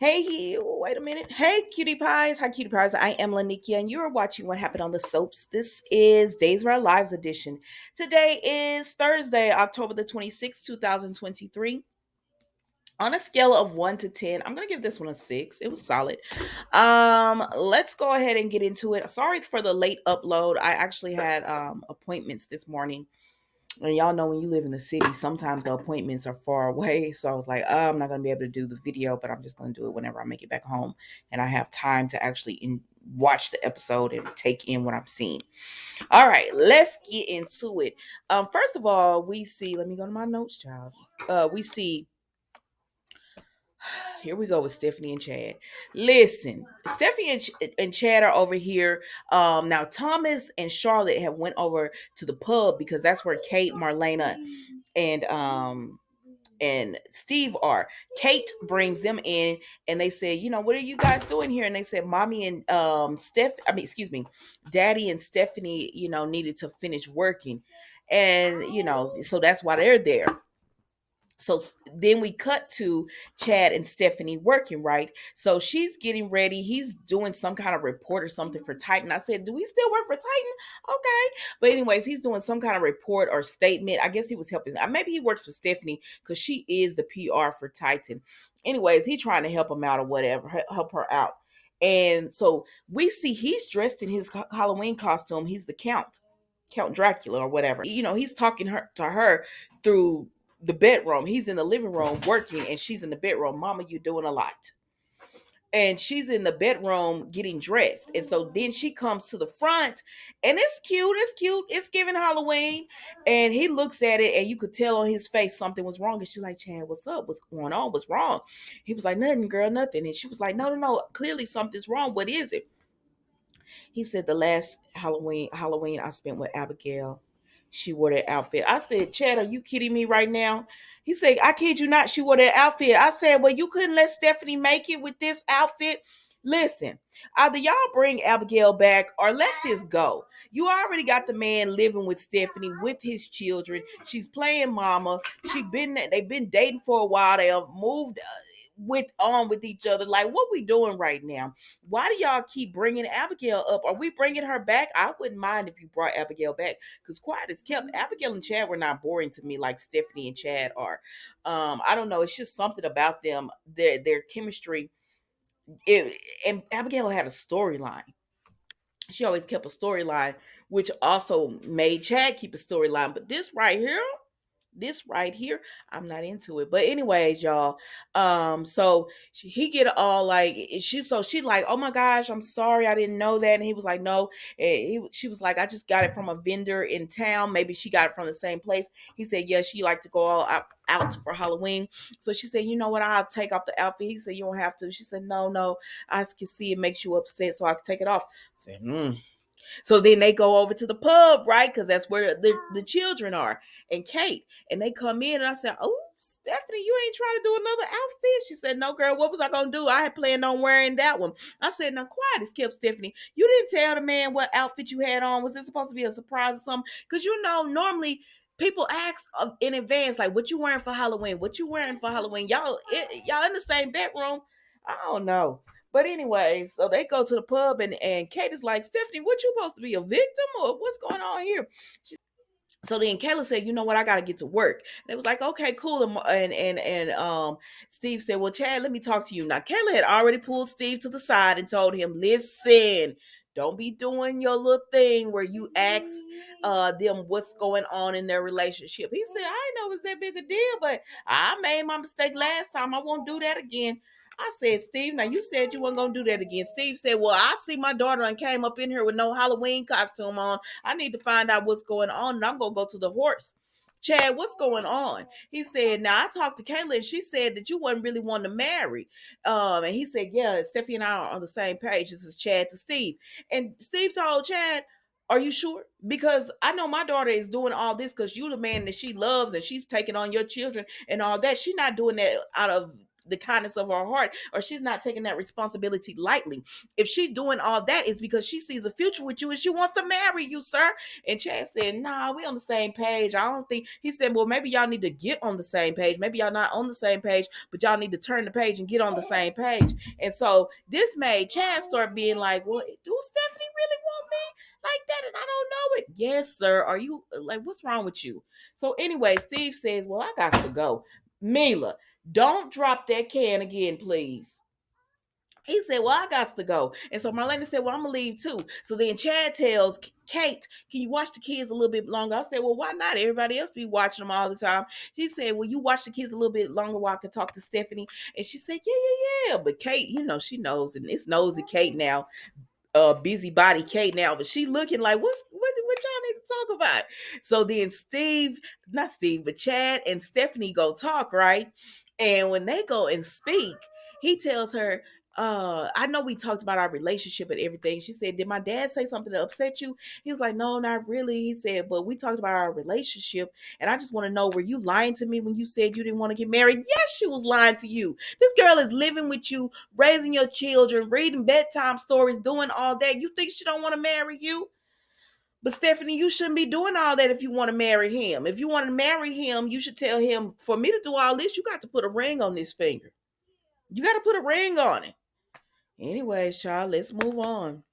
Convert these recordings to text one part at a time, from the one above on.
Hey, wait a minute. Hey, cutie pies. Hi, cutie pies. I am Lanikia, and you are watching What Happened on the Soaps. This is Days of Our Lives edition. Today is Thursday, October the 26th, 2023. On a scale of 1 to 10, I'm going to give this one a 6. It was solid. Let's go ahead and get into it. Sorry for the late upload. I actually had appointments this morning, and y'all know when you live in the city, sometimes the appointments are far away. So I was like, I'm not going to be able to do the video, but I'm just going to do it whenever I make it back home and I have time to actually watch the episode and take in what I'm seeing. All right, let's get into it. First of all, we see, let me go to my notes, child. We see, here we go with Stephanie and Chad. Listen, Stephanie and Chad are over here. Now Thomas and Charlotte have went over to the pub because that's where Kate, Marlena, and Steve are. Kate brings them in and they say, what are you guys doing here? And they said, Mommy and excuse me, Daddy and Stephanie, needed to finish working. And, so that's why they're there. So then we cut to Chad and Stephanie working, right? So she's getting ready. He's doing some kind of report or something for Titan. I said, do we still work for Titan? Okay. But anyways, he's doing some kind of report or statement. I guess he was helping. Maybe he works for Stephanie because she is the PR for Titan. Anyways, he's trying to help him out or whatever, help her out. And so we see he's dressed in his Halloween costume. He's the Count Dracula or whatever. He's talking to her through the bedroom. He's in the living room working and she's in the bedroom. Mama, you doing a lot. And she's in the bedroom getting dressed. And so then she comes to the front and it's cute. It's cute. It's giving Halloween. And he looks at it and you could tell on his face something was wrong. And she's like, Chad, what's up? What's going on? What's wrong? He was like, nothing, girl, nothing. And she was like, no. Clearly something's wrong. What is it? He said the last Halloween I spent with Abigail, she wore that outfit. I said, Chad, are you kidding me right now? He said, I kid you not, she wore that outfit. I said, well, you couldn't let Stephanie make it with this outfit. Listen, either y'all bring Abigail back or let this go. You already got the man living with Stephanie with his children. She's playing mama. They've been dating for a while. They have moved with each other. Like, what we doing right now? Why do y'all keep bringing Abigail up? Are we bringing her back? I wouldn't mind if you brought Abigail back because quiet as kept. Abigail and Chad were not boring to me like Stephanie and Chad are. I don't know. It's just something about them. Their chemistry. And Abigail had a storyline. She always kept a storyline, which also made Chad keep a storyline. But this right here, I'm not into it. But anyways, y'all, so he get all like, she like, oh my gosh, I'm sorry, I didn't know that. And he was like, no. She was like, I just got it from a vendor in town. Maybe she got it from the same place. He said, yeah, she like to go all out for Halloween. So she said, you know what, I'll take off the outfit. He said, you don't have to. She said, no, I can see it makes you upset, so I can take it off. I said, So then they go over to the pub, right? Because that's where the children are, and Kate. And they come in, and I said, oh, Stephanie, you ain't trying to do another outfit? She said, no, girl, what was I going to do? I had planned on wearing that one. I said, now, quiet as kept, Stephanie. You didn't tell the man what outfit you had on. Was it supposed to be a surprise or something? Because, normally people ask in advance, like, what you wearing for Halloween? What you wearing for Halloween? Y'all in the same bedroom? I don't know. But anyway, so they go to the pub and Kate is like, Stephanie, what you supposed to be, a victim or what's going on here? So then Kayla said, you know what, I gotta get to work. And it was like, okay, cool. And Steve said, well, Chad, let me talk to you. Now Kayla had already pulled Steve to the side and told him, listen, don't be doing your little thing where you ask them what's going on in their relationship. He said, I know it's that big a deal, but I made my mistake last time. I won't do that again. I said, Steve, now you said you weren't going to do that again. Steve said, well, I see my daughter and came up in here with no Halloween costume on. I need to find out what's going on, and I'm going to go to the horse. Chad, what's going on? He said, now I talked to Kayla and she said that you wasn't really wanting to marry. And he said, yeah, Stephanie and I are on the same page. This is Chad to Steve. And Steve told Chad, are you sure? Because I know my daughter is doing all this because you the man that she loves and she's taking on your children and all that. She's not doing that out of the kindness of her heart, or she's not taking that responsibility lightly. If she's doing all that, it's because she sees a future with you and she wants to marry you, sir. And Chad said, nah, we on the same page. I don't think. He said, well, maybe y'all need to get on the same page. Maybe y'all not on the same page, but y'all need to turn the page and get on the same page. And so this made Chad start being like, well, do Stephanie really want me like that? And I don't know it. Yes, sir. Are you like, what's wrong with you? So anyway, Steve says, well, I got to go. Mila, don't drop that can again, please. He said, well, I got to go. And so Marlena said, well, I'm going to leave too. So then Chad tells Kate, can you watch the kids a little bit longer? I said, well, why not? Everybody else be watching them all the time. She said, well, you watch the kids a little bit longer while I can talk to Stephanie. And she said, yeah. But Kate, she knows, and it's nosy Kate now. Busybody Kate now, but she looking like what y'all need to talk about. So then not Steve, but Chad and Stephanie go talk, right? And when they go and speak, he tells her, I know we talked about our relationship and everything. She said, did my dad say something that upset you? He was like, no, not really. He said, but we talked about our relationship, and I just want to know, were you lying to me when you said you didn't want to get married? Yes, she was lying to you. This girl is living with you, raising your children, reading bedtime stories, doing all that. You think she don't want to marry you? But Stephanie, you shouldn't be doing all that if you want to marry him. If you want to marry him, you should tell him, for me to do all this, you got to put a ring on this finger. You got to put a ring on it. Anyways, child, let's move on.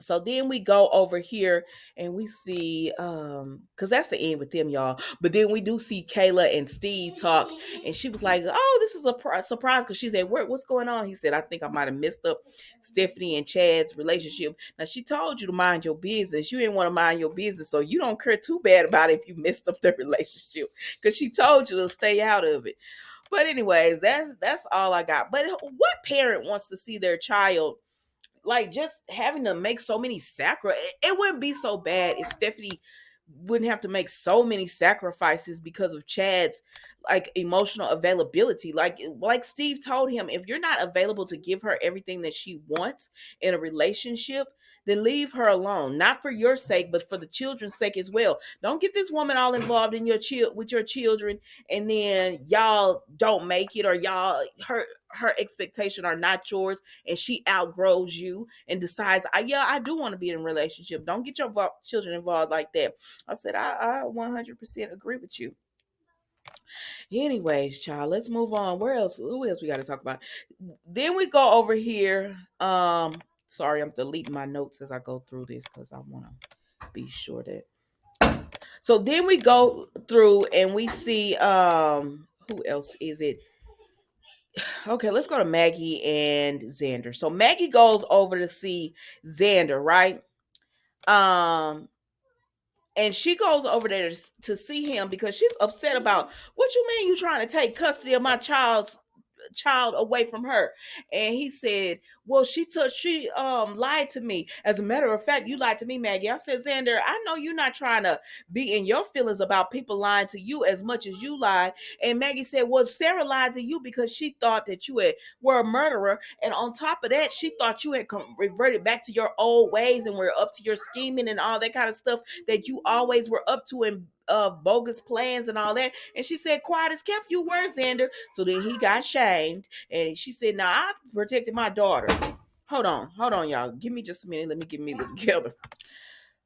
So then we go over here and we see because that's the end with them, y'all. But then we do see Kayla and Steve talk, and she was like, oh, this is a surprise, because she said, what's going on? He said, I think I might have messed up Stephanie and Chad's relationship. Now, she told you to mind your business. You didn't want to mind your business, so you don't care too bad about it if you messed up their relationship, because she told you to stay out of it. But anyways, that's all I got. But what parent wants to see their child like just having to make so many sacrifices? It wouldn't be so bad if Stephanie wouldn't have to make so many sacrifices because of Chad's like emotional availability. Like Steve told him, if you're not available to give her everything that she wants in a relationship, then leave her alone. Not for your sake, but for the children's sake as well. Don't get this woman all involved in with your children, and then y'all don't make it, or y'all her expectation are not yours, and she outgrows you and decides, I do want to be in a relationship. Don't get your children involved like that. I said, I 100% agree with you. Anyways, child, let's move on. Who else we got to talk about? Then we go over here. Sorry, I'm deleting my notes as I go through this because I want to be sure that. So then we go through and we see who else is it? Okay, let's go to Maggie and Xander. So Maggie goes over to see Xander, right? Um, and she goes over there to see him because she's upset about, what you mean you trying to take custody of my child away from her? And he said, well, she lied to me. As a matter of fact, you lied to me, Maggie. I said, Xander, I know you're not trying to be in your feelings about people lying to you as much as you lied. And Maggie said, well, Sarah lied to you because she thought that were a murderer, and on top of that, she thought you had reverted back to your old ways and were up to your scheming and all that kind of stuff that you always were up to, and bogus plans and all that. And she said, quiet as kept, you were, Xander. So then he got shamed, and she said, now I protected my daughter. Hold on, y'all. Give me just a minute. Let me get me together.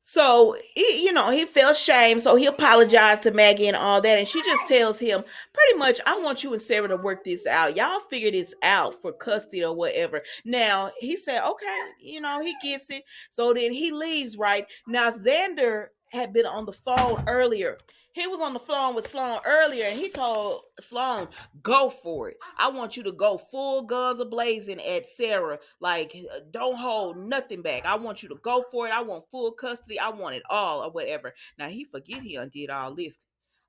So he felt shame, so he apologized to Maggie and all that, and she just tells him pretty much, I want you and Sarah to work this out. Y'all figure this out for custody or whatever. Now he said, okay, he gets it. So then he leaves. Right now, Xander had been on the phone earlier. He was on the phone with Sloan earlier, and he told Sloan, go for it. I want you to go full guns a-blazing at Sarah. Like, don't hold nothing back. I want you to go for it. I want full custody. I want it all, or whatever. Now, he forget he undid all this.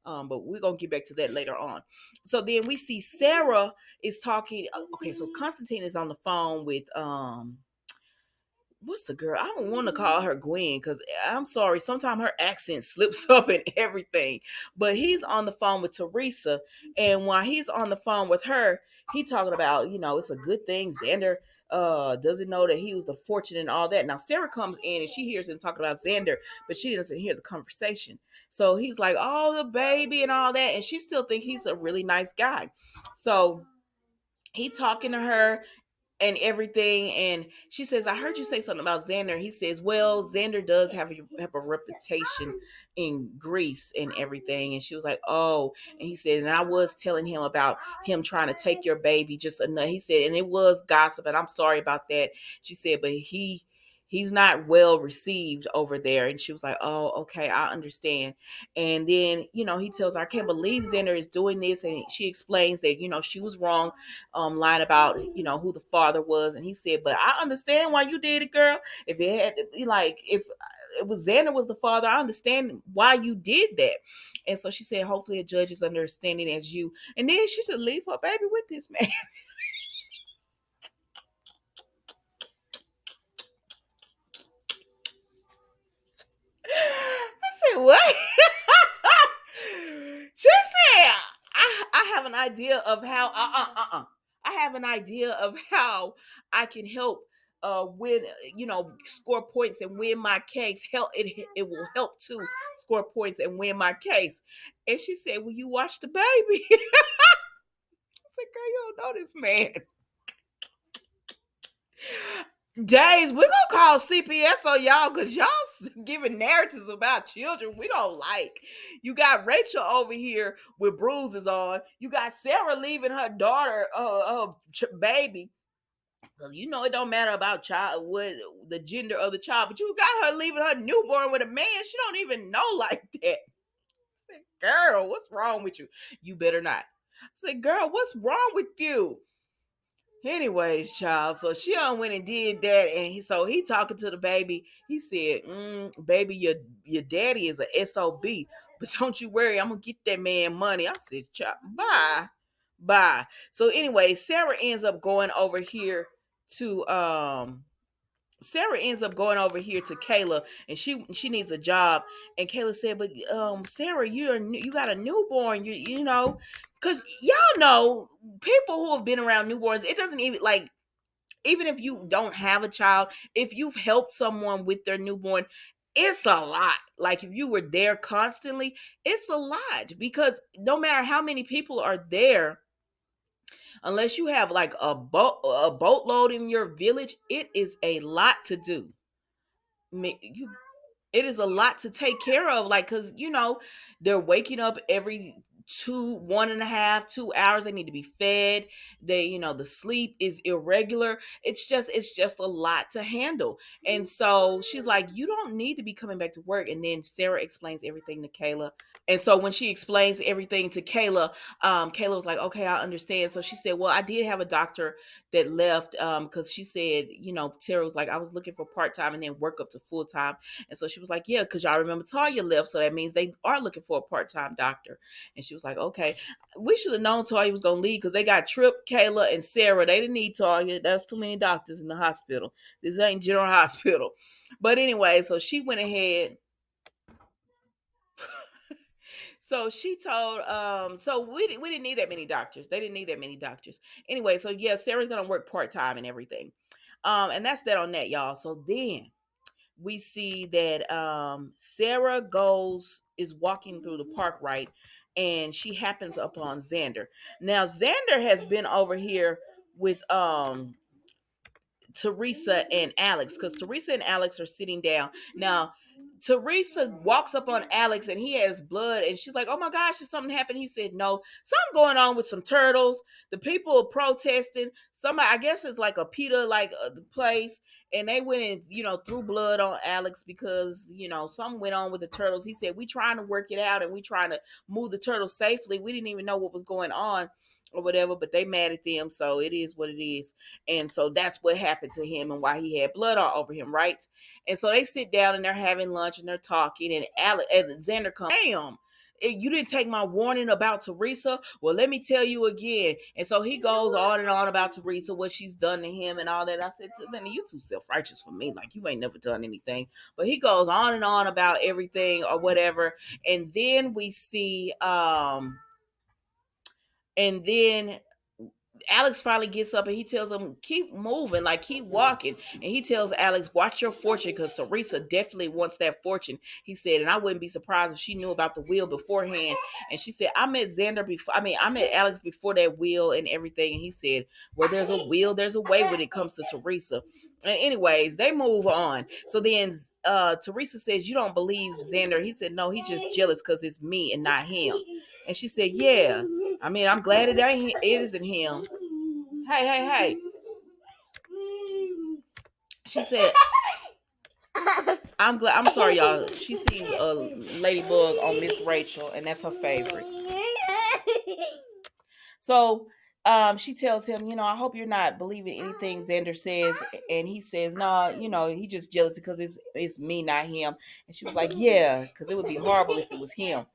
But we're going to get back to that later on. So then we see Sarah is talking. Okay, so Constantine is on the phone with what's the girl? I don't want to call her Gwen because I'm sorry, sometimes her accent slips up and everything. But he's on the phone with Teresa, and while he's on the phone with her, he talking about, it's a good thing Xander doesn't know that he was the fortune and all that. Now Sarah comes in and she hears him talking about Xander, but she doesn't hear the conversation. So he's like, oh, the baby and all that, and she still thinks he's a really nice guy. So he talking to her and everything. And she says, I heard you say something about Xander. He says, well, Xander does have a reputation in Greece and everything. And she was like, oh. And he said, and I was telling him about him trying to take your baby just enough. He said, and it was gossip, and I'm sorry about that. She said, but he's not well received over there. And she was like, oh, okay, I understand. And then, he tells her, I can't believe Xander is doing this. And she explains that, she was wrong, lying about, who the father was. And he said, but I understand why you did it, girl. If it had to be like, if it was Xander was the father, I understand why you did that. And so she said, hopefully a judge is understanding as you. And then she should leave her baby with this man. I said, what? She said, I have an idea of how, I have an idea of how I can help win, score points and win my case. Help it will help to score points and win my case. And she said, will you watch the baby? I said, girl, you don't know this man. Days, we're gonna call CPS on y'all because y'all giving narratives about children we don't like. You got Rachel over here with bruises on. You got Sarah leaving her daughter, baby, because it don't matter about child, what the gender of the child, but you got her leaving her newborn with a man she don't even know like that. I said, girl, what's wrong with you? You better not. I said, girl, what's wrong with you? Anyways, child, so she on went and did that, and he talking to the baby. He said, "Baby, your daddy is a sob, but don't you worry, I'm gonna get that man money." I said, "Child, bye, bye." So anyway, to Sarah ends up going over here to Kayla, and she needs a job. And Kayla said, "But Sarah, you got a newborn, because y'all know people who have been around newborns. It doesn't even like even if you don't have a child, if you've helped someone with their newborn." It's a lot. Like if you were there constantly, it's a lot because no matter how many people are there, unless you have like a boatload in your village, it is a lot to do. It is a lot to take care of, like, because they're waking up every 1.5 2 hours. They need to be fed. The sleep is irregular. It's just a lot to handle. And so she's like, you don't need to be coming back to work. And then Sarah explains everything to Kayla. And so when she explains everything to Kayla, Kayla was like, okay, I understand. So she said, well, I did have a doctor that left, because she said, Sarah was like, I was looking for part-time and then work up to full-time. And so she was like, yeah, because y'all remember Talia left, so that means they are looking for a part-time doctor. And she was like, okay. We should have known Talia was gonna leave because they got Trip, Kayla, and Sarah. They didn't need Talia. That's too many doctors in the hospital. This ain't General Hospital. But anyway, so she went ahead. So she told, so we didn't need that many doctors. They didn't need that many doctors. Anyway, so yeah, Sarah's gonna work part-time and everything. And that's that on that, y'all. So then we see that Sarah is walking through the park, right? And she happens upon Xander. Now Xander has been over here with Teresa and Alex, because Teresa and Alex are sitting down. Now, Teresa walks up on Alex and he has blood, and she's like, oh my gosh, did something happen? He said, no, something going on with some turtles. The people are protesting. Somebody, I guess it's like a PETA, like the place, and they went and, threw blood on Alex because, something went on with the turtles. He said, we trying to work it out and we trying to move the turtles safely. We didn't even know what was going on or whatever, but they mad at them, so it is what it is. And so that's what happened to him and why he had blood all over him, right? And so they sit down and they're having lunch and they're talking, and Xander comes, damn, you didn't take my warning about Teresa. Well, let me tell you again. And so he goes on and on about Teresa, what she's done to him and all that. I said, Xander, you too self-righteous for me. Like, you ain't never done anything. But he goes on and on about everything or whatever. And then we see, and then Alex finally gets up and he tells him, keep moving, like keep walking. And he tells Alex, watch your fortune, because Teresa definitely wants that fortune. He said, and I wouldn't be surprised if she knew about the will beforehand. And she said, I met Xander before, I met Alex before that will and everything. And he said, well, there's a will, there's a way when it comes to Teresa. And anyways, they move on. So then Teresa says, you don't believe Xander? He said, no, he's just jealous because it's me and not him. And she said, yeah, I mean, I'm glad it isn't him. Hey, hey, hey. She said, I'm glad. I'm sorry, y'all. She sees a ladybug on Miss Rachel, and that's her favorite. So she tells him, I hope you're not believing anything Xander says. And he says, no, he just jealous because it's me, not him. And she was like, yeah, because it would be horrible if it was him.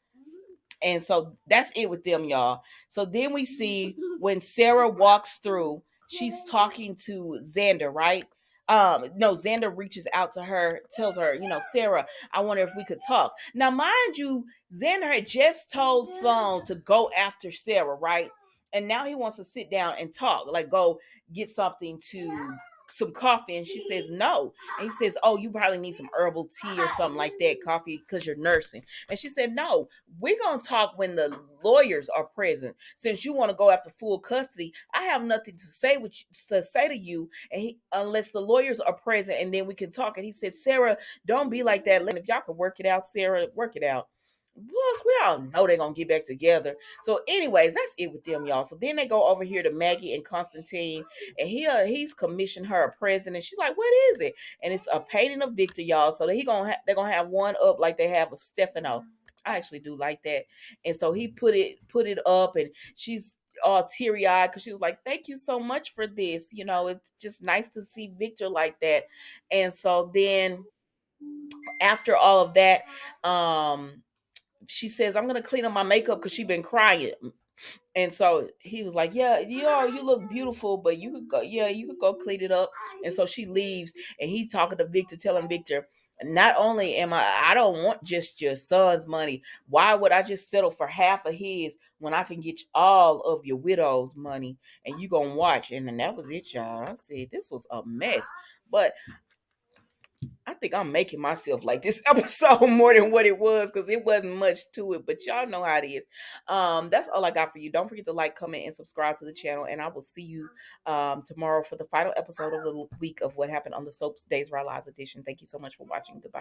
And so that's it with them, y'all. So then we see when Sarah walks through, she's talking to Xander, right? No, Xander reaches out to her, tells her, Sarah, I wonder if we could talk. Now, mind you, Xander had just told Sloan to go after Sarah, right? And now he wants to sit down and talk, like go get something to some coffee. And she says no. And he says, oh, you probably need some herbal tea or something like that, coffee, because you're nursing. And she said, no, we're going to talk when the lawyers are present. Since you want to go after full custody, I have nothing to say to you, and unless the lawyers are present, and then we can talk. And he said, Sarah, don't be like that. If y'all can work it out, Sarah, work it out. Plus, we all know they're gonna get back together. So, anyways, that's it with them, y'all. So then they go over here to Maggie and Constantine, and he's commissioned her a present, and she's like, "What is it?" And it's a painting of Victor, y'all. So they're gonna have one up like they have a Stefano. I actually do like that, and so he put it up, and she's all teary eyed because she was like, "Thank you so much for this." It's just nice to see Victor like that, and so then after all of that, she says, I'm gonna clean up my makeup because she's been crying. And so he was like, yeah, you look beautiful, but you could go, yeah, you could go clean it up. And so she leaves, and he talking to Victor, telling Victor, not only I don't want just your son's money. Why would I just settle for half of his when I can get all of your widow's money, and you gonna watch? And then that was it, y'all. I said this was a mess. But I think I'm making myself like this episode more than what it was, because it wasn't much to it, but y'all know how it is. That's all I got for you. Don't forget to like, comment, and subscribe to the channel, and I will see you tomorrow for the final episode of the week of What Happened on the Soaps Days of Our Lives edition. Thank you so much for watching. Goodbye.